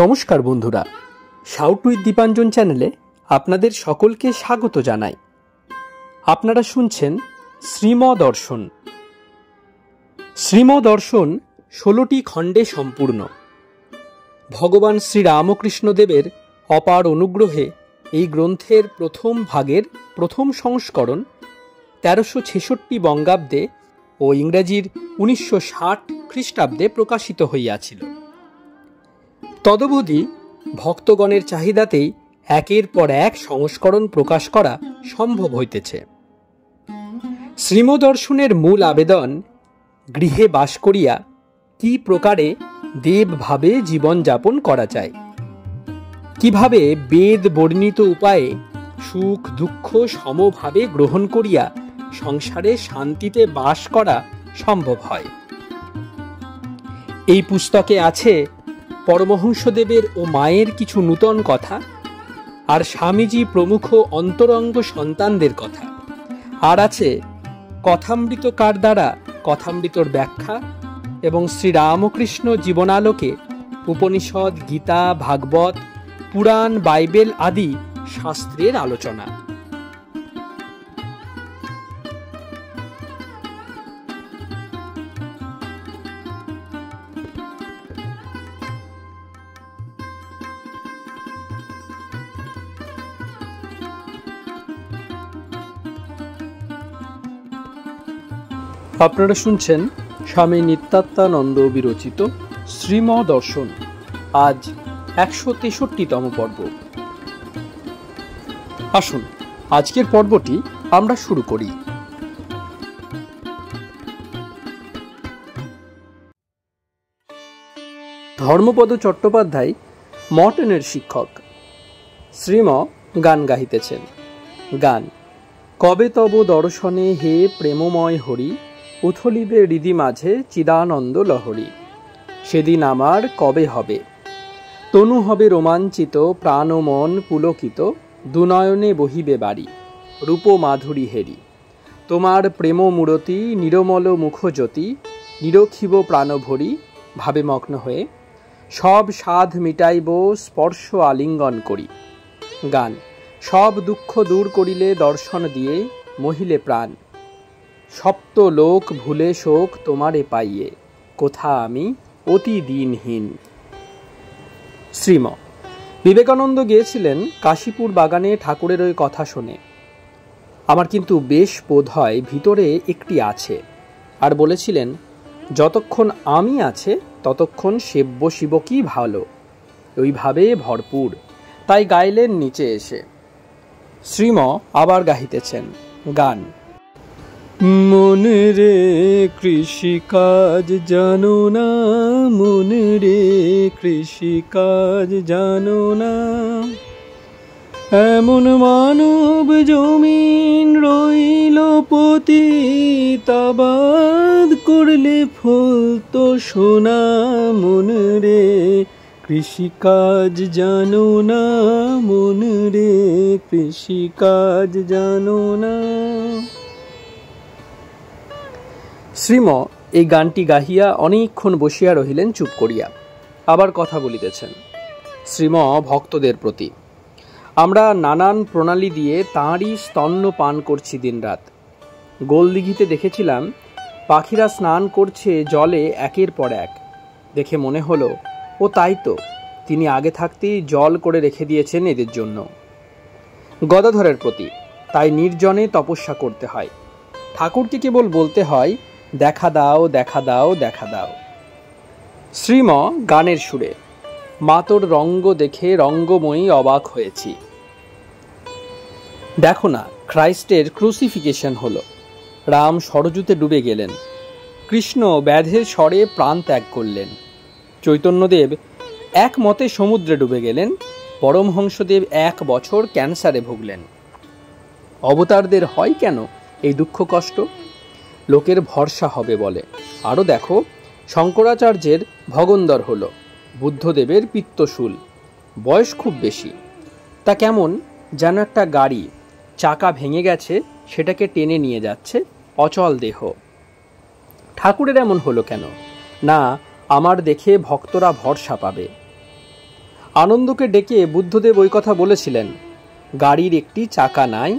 নমস্কার বন্ধুরা, shout with Dipanjan চ্যানেলে আপনাদের সকলকে স্বাগত জানাই। আপনারা শুনছেন শ্রীমদর্শন। শ্রীমদর্শন 16টি খণ্ডে সম্পূর্ণ। ভগবান শ্রীরামকৃষ্ণদেবের অপার অনুগ্রহে এই গ্রন্থের প্রথম ভাগের প্রথম সংস্করণ 1366 বঙ্গাব্দে ও ইংরেজির 1960 খ্রিস্টাব্দে প্রকাশিত হইয়াছিল। তদবধি ভক্তগণের চাহিদাতেই একের পর এক সংস্করণ প্রকাশ করা সম্ভব হইতেছে। শ্রীমদর্শনের মূল আবেদন, গৃহে বাস করিয়া কি প্রকারে দেবভাবে জীবনযাপন করা যায়, কিভাবে বেদ বর্ণিত উপায়ে সুখ দুঃখ সমভাবে গ্রহণ করিয়া সংসারে শান্তিতে বাস করা সম্ভব হয়। এই পুস্তকে আছে পরমহংসদেবের ও মায়ের কিছু নূতন কথা, আর স্বামীজি প্রমুখ অন্তরঙ্গ সন্তানদের কথা, আর আছে কথামৃতকার দ্বারা কথামৃতর ব্যাখ্যা এবং শ্রীরামকৃষ্ণ জীবনালোকে উপনিষদ, গীতা, ভাগবত, পুরাণ, বাইবেল আদি শাস্ত্রের আলোচনা। আপনারা শুনছেন স্বামী নিত্যাত্মানন্দ বিরচিত শ্রীমদর্শন, আজ 163তম পর্ব। আসুন আজকের পর্বটি আমরা শুরু করি। ধর্মপদ চট্টোপাধ্যায় মর্টনের শিক্ষক। শ্রীম গান গাহিতেছেন। গান: কবে তব দর্শনে হে প্রেমময় হরি, উথলিবে হৃদি মাঝে চিদানন্দ লহরী। সেদিন আমার কবে হবে, তনু হবে রোমাঞ্চিত, প্রাণ ও মন পুলকিত, দুনয়নে বহিবে বাড়ি, রূপ মাধুরী হেরি। তোমার প্রেম মূরতি নিরমল মুখজ্যোতি, নিরখিব প্রাণ ভরি ভাবে মগ্ন হয়ে, সব সাধ মিটাইব স্পর্শ আলিঙ্গন করি। গান: সব দুঃখ দূর করিলে দর্শন দিয়ে মহিলে প্রাণ, সপ্ত লোক ভুলে শোক তোমারে পাইয়ে, কোথা আমি অতি দিনহীন। শ্রীম বিবেকানন্দ গিয়েছিলেন কাশীপুর বাগানে ঠাকুরের ওই কথা শুনে। আমার কিন্তু বেশ বোধ হয় ভিতরে একটি আছে, আর বলেছিলেন, যতক্ষণ আমি আছে ততক্ষণ সেব্য শিব কি ভালো, ওইভাবে ভরপুর। তাই গাইলেন নিচে এসে। শ্রীম আবার গাহিতেছেন। গান: মনে রে কৃষিকাজ জানো না, মনে রে কৃষিকাজ জানো না, এমন মানব জমিন রইল পতিতাবাদ, করলে ফল তো সোনা, মনে রে কৃষিকাজ জানো না, মনে রে কৃষিকাজ জানো না। শ্রীম এই গানটি গাহিয়া অনেকক্ষণ বসিয়া রহিলেন চুপ করিয়া, আবার কথা বলিতেছেন। শ্রীম ভক্তদের প্রতি। আমরা নানান প্রণালী দিয়ে তাঁরই স্তন্য পান করছি দিনরাত। গোলদিঘিতে দেখেছিলাম পাখিরা স্নান করছে জলে একের পর এক। দেখে মনে হলো, ও তাই তো, তিনি আগে থাকতেই জল করে রেখে দিয়েছেন এদের জন্য। গদাধরের প্রতি। তাই নির্জনে তপস্যা করতে হয়। ঠাকুরকে কেবল বলতে হয়, দেখা দাও, দেখা দাও, দেখা দাও। শ্রীম গানের সুরে। মা তোর রঙ্গ দেখে রঙ্গময়ী অবাক হয়েছি। দেখো না, খ্রাইস্টের ক্রুসিফিকেশন হলো, রাম সরজুতে ডুবে গেলেন, কৃষ্ণ ব্যাধের স্বরে প্রাণ ত্যাগ করলেন, চৈতন্যদেব এক মতে সমুদ্রে ডুবে গেলেন, পরমহংসদেব 1 বছর ক্যান্সারে ভুগলেন। অবতারদের হয় কেন এই দুঃখ কষ্ট? লোকের ভরসা হবে বলে। আরও দেখো, শঙ্করাচার্যের ভগন্দর হলো, বুদ্ধদেবের পিত্তশূল, বয়স খুব বেশি। তা কেমন যেন একটা গাড়ি, চাকা ভেঙে গেছে, সেটাকে টেনে নিয়ে যাচ্ছে, অচল দেহ। ঠাকুরের এমন হলো কেন? না, আমার দেখে ভক্তরা ভরসা পাবে। আনন্দকে ডেকে বুদ্ধদেব ওই কথা বলেছিলেন, গাড়ির একটি চাকা নাই,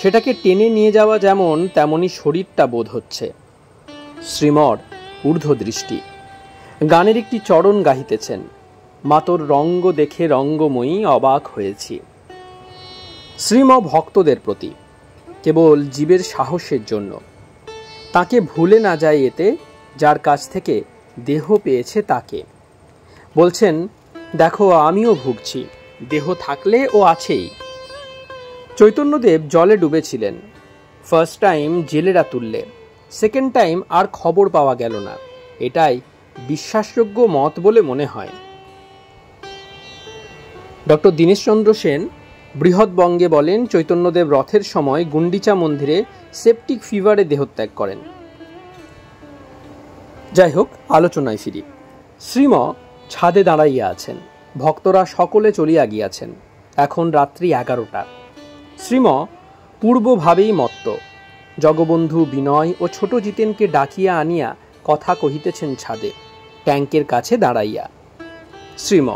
সেটাকে টেনে নিয়ে যাওয়া যেমন তেমনি শরীরটা বোধ হচ্ছে। শ্রীমর ঊর্ধ্বদৃষ্টি, গানের একটি চরণ গাহিতেছেন। মাতর রঙ্গ দেখে রঙ্গময়ী অবাক হয়েছি। শ্রীম ভক্তদের প্রতি, কেবল জীবের সাহসের জন্য। তাকে ভুলে না যায় এতে, যার কাছ থেকে দেহ পেয়েছে তাকে। বলছেন, দেখো আমিও ভুগছি, দেহ থাকলে ও আছেই। চৈতন্যদেব জলে ডুবেছিলেন। ফার্স্ট টাইম জেলেরা তুললে, সেকেন্ড টাইম আর খবর পাওয়া গেল না। এটাই বিশ্বাসযোগ্য মত বলে মনে হয়। ডক্টর দীনেশচন্দ্র সেন বৃহৎবঙ্গে বলেন, চৈতন্যদেব রথের সময় গুন্ডিচা মন্দিরে সেপটিক ফিভারে দেহত্যাগ করেন। যাই হোক, আলোচনায় ফিরি। শ্রীম ছাদে দাঁড়াইয়া আছেন। ভক্তরা সকলে চলিয়া গিয়াছেন। এখন রাত্রি 11টা। শ্রীম পূর্বভাবেই মত্ত। জগবন্ধু বিনয় ও ছোট জিতেনকে ডাকিয়া আনিয়া কথা কহিতেছেন ছাদে, ট্যাঙ্কের কাছে দাঁড়াইয়া। শ্রীম,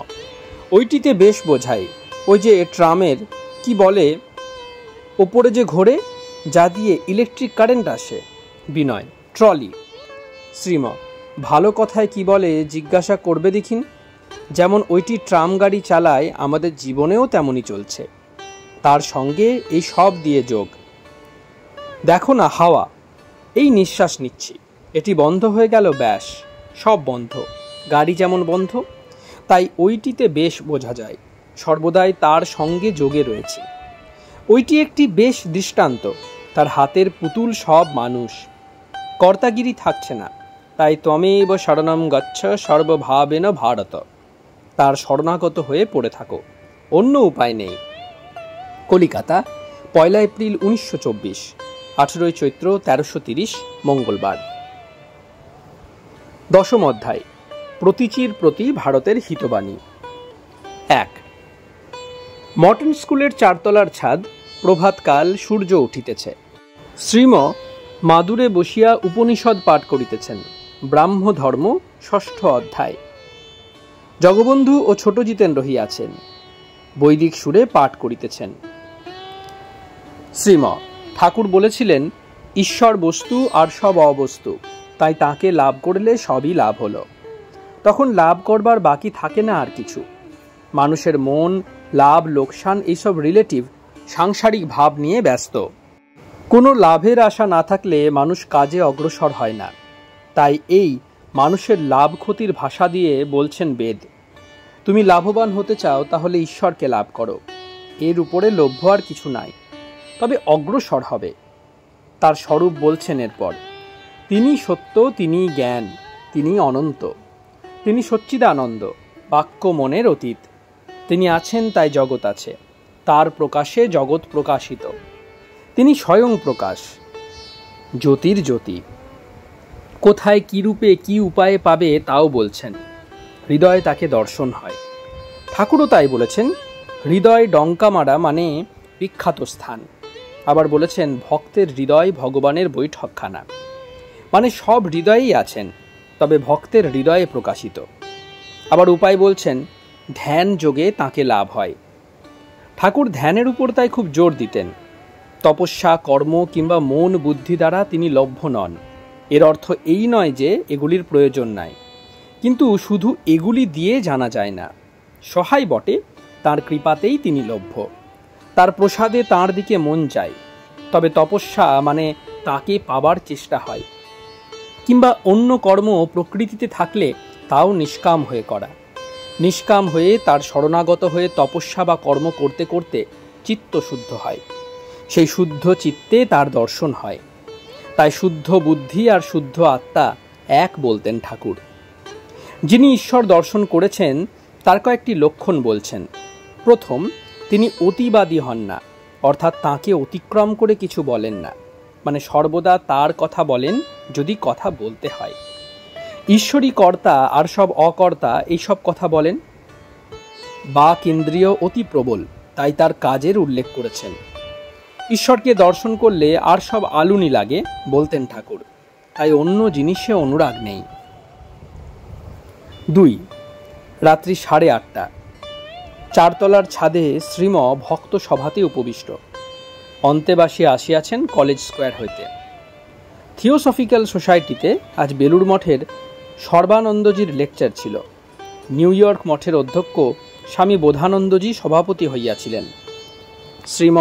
ওইটিতে বেশ বোঝাই, ওই যে ট্রামের কি বলে ওপরে যে ঘোরে, যা দিয়ে ইলেকট্রিক কারেন্ট আসে। বিনয়, ট্রলি। শ্রীম, ভালো কথায় কি বলে জিজ্ঞাসা করবে দেখিন। যেমন ওইটি ট্রাম গাড়ি চালায়, আমাদের জীবনেও তেমনই চলছে। তার সঙ্গে এই সব দিয়ে যোগ। দেখো না হাওয়া, এই নিঃশ্বাস নিচ্ছি, এটি বন্ধ হয়ে গেল, ব্যাস সব বন্ধ। গাড়ি যেমন বন্ধ, তাই ওইটিতে বেশ বোঝা যায় সর্বদাই তার সঙ্গে যোগে রয়েছে। ওইটি একটি বেশ দৃষ্টান্ত। তার হাতের পুতুল সব মানুষ, কর্তাগিরি থাকছে না। তাই ত্বমেব শরণম গচ্ছ সর্বভাবেন ভারত। তার শরণাগত হয়ে পড়ে থাকো, অন্য উপায় নেই। কলিকাতা, 1 এপ্রিল 1924, 18 চৈত্র 1330, মঙ্গলবার। 10ম অধ্যায়, প্রতীচীর প্রতি ভারতের হিতবাণী। 1। মর্টন স্কুলের 4 তলার ছাদ। প্রভাতকাল, সূর্য উঠিতেছে। শ্রীম মাদুরে বসিয়া উপনিষদ পাঠ করিতেছেন। ব্রাহ্মধর্ম 6ষ্ঠ অধ্যায়। জগবন্ধু ও ছোট জিতেন রহিয়াছেন, বৈদিক সুরে পাঠ করিতেছেন। শ্রীম, ঠাকুর বলেছিলেন, ঈশ্বর বস্তু আর সব অবস্তু, তাই তাকে লাভ করলে সবই লাভ হলো। তখন লাভ করবার বাকি থাকে না আর কিছু। মানুষের মন লাভ লোকসান এইসব রিলেটিভ সাংসারিক ভাব নিয়ে ব্যস্ত। কোনো লাভের আশা না থাকলে মানুষ কাজে অগ্রসর হয় না। তাই এই মানুষের লাভ ক্ষতির ভাষা দিয়ে বলছেন বেদ, তুমি লাভবান হতে চাও তাহলে ঈশ্বরকে লাভ করো। এর উপরে লভ্য আর কিছু নাই, তবে অগ্রসর হবে। তার স্বরূপ বলছেন এরপর, তিনি সত্য, তিনি জ্ঞান, তিনি অনন্ত, তিনি সচ্চিদানন্দ, বাক্য মনের অতীত। তিনি আছেন তাই জগৎ আছে, তার প্রকাশে জগৎ প্রকাশিত। তিনি স্বয়ং প্রকাশ, জ্যোতির জ্যোতি। কোথায় কি রূপে কি উপায়ে পাবে তাও বলছেন। হৃদয় তাকে দর্শন হয়। ঠাকুরও তাই বলেছেন, হৃদয় ডঙ্কা মারা মানে বিখ্যাত স্থান। আবার বলেছেন, ভক্তের হৃদয় ভগবানের বৈঠকখানা, মানে সব হৃদয়েই আছেন, তবে ভক্তের হৃদয়ে প্রকাশিত। আবার উপায় বলছেন, ধ্যান যোগে তাকে লাভ হয়। ঠাকুর ধ্যানের উপর তাই খুব জোর দিতেন। তপস্যা, কর্ম কিংবা মন বুদ্ধি দ্বারা তিনি লভ্য নন। এর অর্থ এই নয় যে এগুলির প্রয়োজন নাই, কিন্তু শুধু এগুলি দিয়ে জানা যায় না। সহায় বটে, তার কৃপাতেই তিনি লভ্য। তার প্রসাদে তাঁর দিকে মন যায়। তবে তপস্যা মানে তাকে পাবার চেষ্টা হয়, কিংবা অন্য কর্ম প্রকৃতিতে থাকলে তাও নিষ্কাম হয়ে করা। নিষ্কাম হয়ে তার শরণাগত হয়ে তপস্যা বা কর্ম করতে করতে চিত্ত শুদ্ধ হয়। সেই শুদ্ধ চিত্তে তার দর্শন হয়। তাই শুদ্ধ বুদ্ধি আর শুদ্ধ আত্মা এক বলতেন ঠাকুর। যিনি ঈশ্বর দর্শন করেছেন তার কয়েকটি লক্ষণ বলছেন। প্রথম, তিনি অতিবাদী হন না, অর্থাৎ তাঁকে অতিক্রম করে কিছু বলেন না, মানে সর্বদা তার কথা বলেন যদি কথা বলতে হয়। ঈশ্বরী কর্তা আর সব অকর্তা এইসব কথা বলেন। বাক ইন্দ্রিয় অতি প্রবল, তাই তার কাজের উল্লেখ করেছেন। ঈশ্বরকে দর্শন করলে আর সব আলুনি লাগে বলতেন ঠাকুর, তাই অন্য জিনিসে অনুরাগ নেই। 2, রাত্রি 8:30। চারতলার ছাদে শ্রীম ভক্ত সভাতে উপবিষ্ট। অন্তেবাসী আসিয়াছেন কলেজ স্কোয়ার হইতে। থিওসফিক্যাল সোসাইটিতে আজ বেলুড় মঠের সর্বানন্দজির লেকচার ছিল। নিউ ইয়র্ক মঠের অধ্যক্ষ স্বামী বোধানন্দজি সভাপতি হইয়াছিলেন। শ্রীম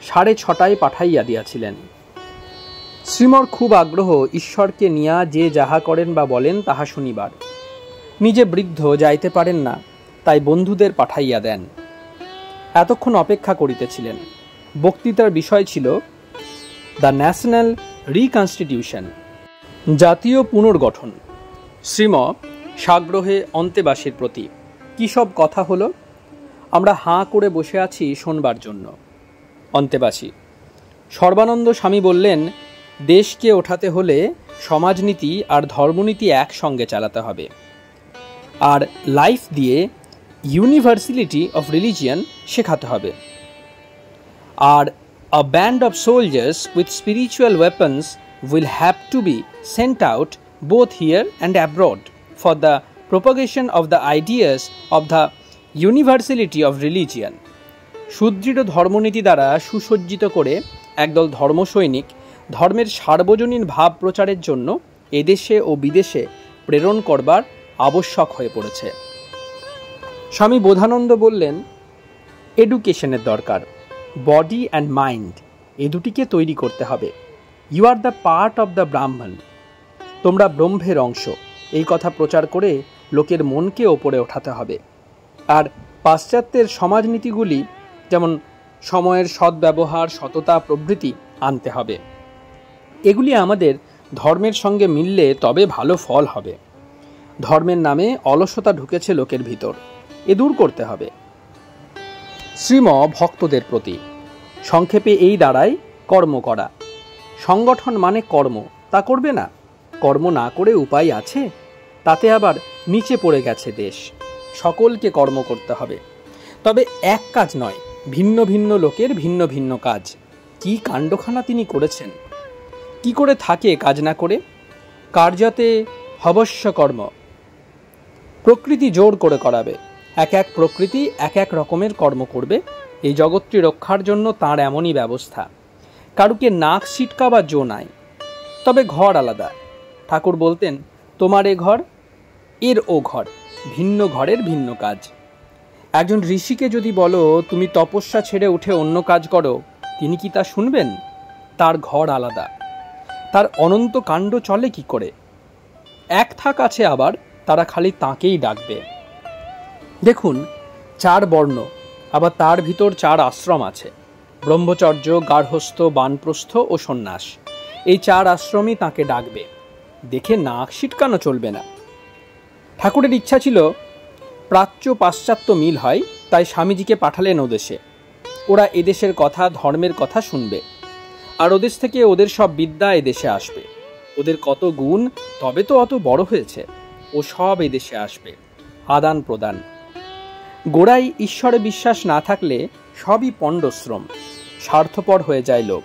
6:30 পাঠাইয়া দিয়াছিলেন। শ্রীমর খুব আগ্রহ ঈশ্বরকে নিয়া যে যাহা করেন বা বলেন তাহা শুনিবার। নিজে বৃদ্ধ, যাইতে পারেন না, তাই বন্ধুদের পাঠাইয়া দেন। এতক্ষণ অপেক্ষা করিতেছিলেন। বক্তৃতার বিষয় ছিল দ্য ন্যাশনাল রিকনস্টিটিউশন, জাতীয় পুনর্গঠন। শ্রীম সাগ্রহে অন্তেবাসীর প্রতি কী সব কথা হলো, আমরা হাঁ করে বসে আছি শোনবার জন্য। অন্তেবাসী: সর্বানন্দ স্বামী বললেন, দেশকে ওঠাতে হলে সমাজনীতি আর ধর্মনীতি একসঙ্গে চালাতে হবে, আর লাইফ দিয়ে ইউনিভার্সালিটি অফ রিলিজিয়ান শেখাতে হবে। আর a band of soldiers with spiritual weapons will have to be sent out both here and abroad for the propagation of the ideas of the universality of religion. সুদৃঢ় ধর্মনীতি দ্বারা সুসজ্জিত করে একদল ধর্মসৈনিক ধর্মের সার্বজনীন ভাব প্রচারের জন্য এদেশে ও বিদেশে প্রেরণ করবার আবশ্যক হয়ে পড়েছে। স্বামী বোধানন্দ বললেন, এডুকেশনের দরকার, বডি অ্যান্ড মাইন্ড, এ দুটিকে তৈরি করতে হবে। You are the part of the Brahman, তোমরা ব্রহ্মের অংশ, এই কথা প্রচার করে লোকের মনকে ওপরে ওঠাতে হবে। আর পাশ্চাত্যের সমাজনীতিগুলি, যেমন সময়ের সদ্ব্যবহার, সততা প্রভৃতি আনতে হবে। এগুলি আমাদের ধর্মের সঙ্গে মিললে তবে ভালো ফল হবে। ধর্মের নামে অলসতা ঢুকেছে লোকের ভিতর, এ দূর করতে হবে। শ্রীম ভক্তদের প্রতি সংক্ষেপে এই দাঁড়ায় কর্ম করা। সংগঠন মানে কর্ম, তা করবে না? কর্ম না করে উপায় আছে? তাতে আবার নিচে পড়ে গেছে দেশ। সকলকে কর্ম করতে হবে, তবে এক কাজ নয়, ভিন্ন ভিন্ন লোকের ভিন্ন ভিন্ন কাজ। কি কাণ্ডখানা তিনি করেছেন! কি করে থাকে কাজ না করে? কার্যতে হবস্য কর্ম। প্রকৃতি জোর করে করাবে। এক এক প্রকৃতি এক এক রকমের কর্ম করবে। এই জগৎটি রক্ষার জন্য তাঁর এমনই ব্যবস্থা। কারুকে নাক ছিটকাবার জো নাই, তবে ঘর আলাদা। ঠাকুর বলতেন, তোমার এ ঘর, এর ও ঘর, ভিন্ন ঘরের ভিন্ন কাজ। একজন ঋষিকে যদি বলো তুমি তপস্যা ছেড়ে উঠে অন্য কাজ করো, তিনি কি তা শুনবেন? তার ঘর আলাদা, তার অনন্ত কাণ্ড চলে কি করে? এক থাক আছে আবার, তারা খালি তাঁকেই ডাকবে। দেখুন, 4 বর্ণ, আবার তার ভিতর 4 আশ্রম আছে, ব্রহ্মচর্য, গার্হস্থ্য, বানপ্রস্থ ও সন্ন্যাস। এই 4 আশ্রমই তাঁকে ডাকবে। দেখে নাক ছিটকানো চলবে না। ঠাকুরের ইচ্ছা ছিল প্রাচ্য পাশ্চাত্য মিল হয়, তাই স্বামীজিকে পাঠালেন ওদেশে। ওরা এদেশের কথা, ধর্মের কথা শুনবে, আর ওদেশ থেকে ওদের সব বিদ্যা এদেশে আসবে। ওদের কত গুণ, তবে তো অত বড় হয়েছে। ও সব এদেশে আসবে, আদান প্রদান। গোড়ায় ঈশ্বরে বিশ্বাস না থাকলে সবই পণ্ডশ্রম, স্বার্থপর হয়ে যায় লোক।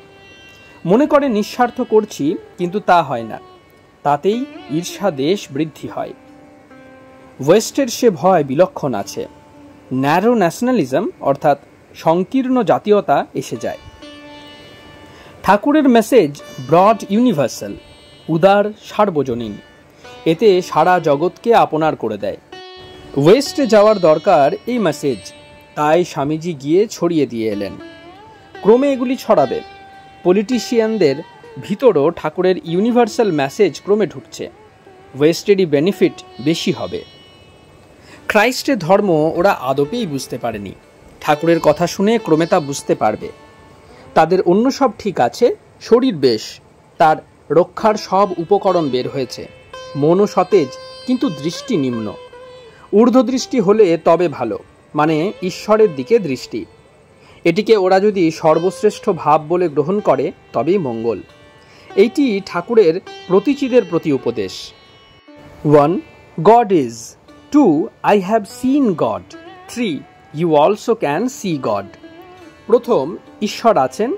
মনে করে নিঃস্বার্থ করছি, কিন্তু তা হয় না। তাতেই ঈর্ষা দেশ বৃদ্ধি হয়। ওয়েস্টের সে ভয় বিলক্ষণ আছে। ন্যারো ন্যাশনালিজম অর্থাৎ সংকীর্ণ জাতীয়তা এসে যায়। ঠাকুরের মেসেজ ব্রড ইউনিভার্সাল, উদার সার্বজনীন। এতে সারা জগৎকে আপনার করে দেয়। ওয়েস্টে যাওয়ার দরকার এই মেসেজ, তাই স্বামীজি গিয়ে ছড়িয়ে দিয়ে এলেন। ক্রমে এগুলি ছড়াবে। পলিটিশিয়ানদের ভিতরও ঠাকুরের ইউনিভার্সাল মেসেজ ক্রমে ঢুকছে। ওয়েস্টেরই বেনিফিট বেশি হবে। খ্রাইস্টের ধর্ম ওরা আদপেই বুঝতে পারেনি। ঠাকুরের কথা শুনে ক্রমে তা বুঝতে পারবে। তাদের অন্য সব ঠিক আছে, শরীর বেশ, তার রক্ষার সব উপকরণ বের হয়েছে। মনও সতেজ, কিন্তু দৃষ্টি নিম্ন। ঊর্ধ্বদৃষ্টি হলে তবে ভালো, মানে ঈশ্বরের দিকে দৃষ্টি। এটিকে ওরা যদি সর্বশ্রেষ্ঠ ভাব বলে গ্রহণ করে তবেই মঙ্গল। এইটি ঠাকুরের প্রতিচিদের প্রতি উপদেশ। 1. God is. 2. I have seen God. 3. You also can see God. প্রথম, ঈশ্বর আছেন।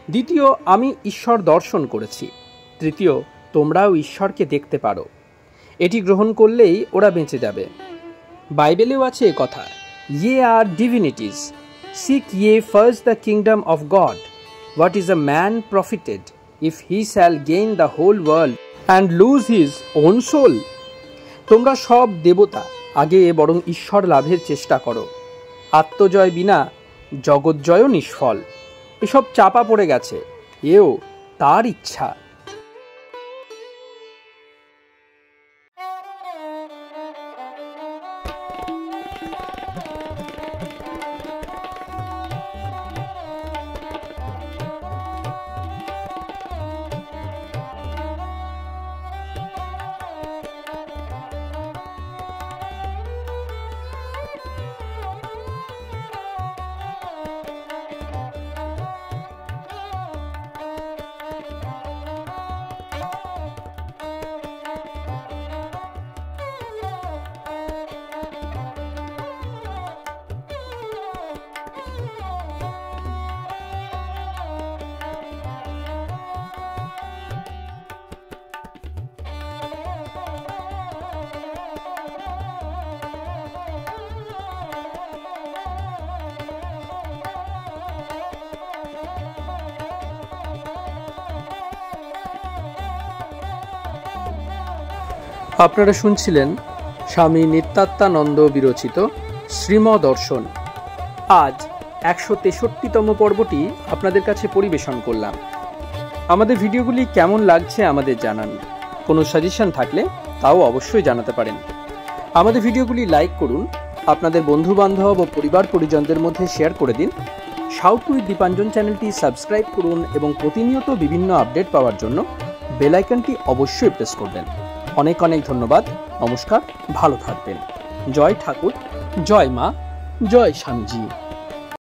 দ্বিতীয়, আমি ঈশ্বর দর্শন করেছি। তৃতীয়, তোমরাও ঈশ্বরকে দেখতে পারো। এটি গ্রহণ করলেই ওরা বেঁচে যাবে। বাইবেলেও আছে এ কথা, Ye are divinities. Seek ye first the kingdom of God. What is a man profited if he shall gain the whole world and lose his own soul? তোমরা সব দেবতা, আগে বরং ঈশ্বর লাভের চেষ্টা করো। আত্মজয় বিনা জগৎজয়ও নিষ্ফল। এসব চাপা পড়ে গেছে, এও তার ইচ্ছা। আপনারা শুনছিলেন স্বামী নিত্যাত্মানন্দ বিরচিত শ্রীমদর্শন। আজ 163তম পর্বটি আপনাদের কাছে পরিবেশন করলাম। আমাদের ভিডিওগুলি কেমন লাগছে আমাদের জানান। কোনো সাজেশন থাকলে তাও অবশ্যই জানাতে পারেন। আমাদের ভিডিওগুলি লাইক করুন, আপনাদের বন্ধুবান্ধব ও পরিবার পরিজনদের মধ্যে শেয়ার করে দিন। সাউথপুরী দীপাঞ্জন চ্যানেলটি সাবস্ক্রাইব করুন এবং প্রতিনিয়ত বিভিন্ন আপডেট পাওয়ার জন্য বেল আইকনটি অবশ্যই প্রেস করবেন। অনেক অনেক ধন্যবাদ। নমস্কার, ভালো থাকবেন। জয় ঠাকুর, জয় মা, জয় স্বামীজি।